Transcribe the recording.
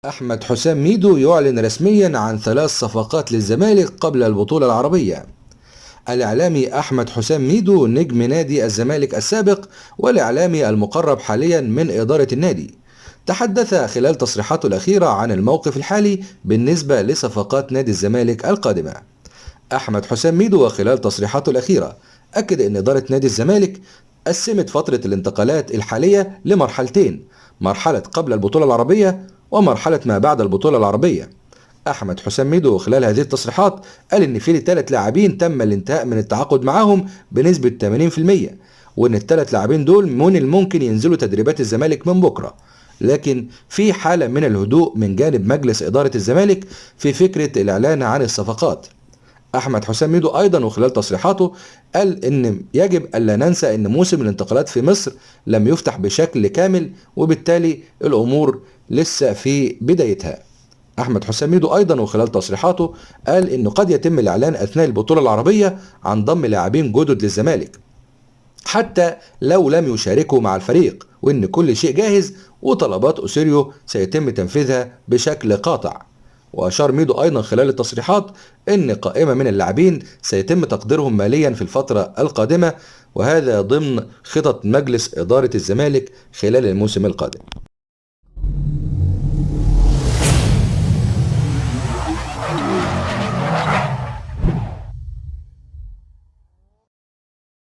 أحمد حسام ميدو يعلن رسميا عن 3 صفقات للزمالك قبل البطولة العربية. الإعلامي أحمد حسام ميدو نجم نادي الزمالك السابق والإعلامي المقرب حاليا من إدارة النادي، تحدث خلال تصريحاته الأخيرة عن الموقف الحالي بالنسبة لصفقات نادي الزمالك القادمة. أحمد حسام ميدو خلال تصريحاته الأخيرة أكد أن إدارة نادي الزمالك قسمت فترة الانتقالات الحالية لمرحلتين: مرحلة قبل البطولة العربية ومرحلة ما بعد البطولة العربية. أحمد حسام ميدو خلال هذه التصريحات قال إن في 3 لاعبين تم الانتهاء من التعاقد معهم بنسبة 80%، وإن ال3 لاعبين دول من الممكن ينزلوا تدريبات الزمالك من بكرة، لكن في حالة من الهدوء من جانب مجلس إدارة الزمالك في فكرة الإعلان عن الصفقات. أحمد حسام ميدو أيضا وخلال تصريحاته قال إن يجب ألا ننسى إن موسم الانتقالات في مصر لم يفتح بشكل كامل، وبالتالي الأمور لسه في بدايتها. أحمد حسام ميدو أيضا وخلال تصريحاته قال إنه قد يتم الإعلان أثناء البطولة العربية عن ضم لاعبين جدد للزمالك حتى لو لم يشاركوا مع الفريق، وإن كل شيء جاهز وطلبات أوسيريو سيتم تنفيذها بشكل قاطع. وأشار ميدو أيضا خلال التصريحات إن قائمة من اللاعبين سيتم تقديرهم ماليا في الفترة القادمة، وهذا ضمن خطط مجلس إدارة الزمالك خلال الموسم القادم.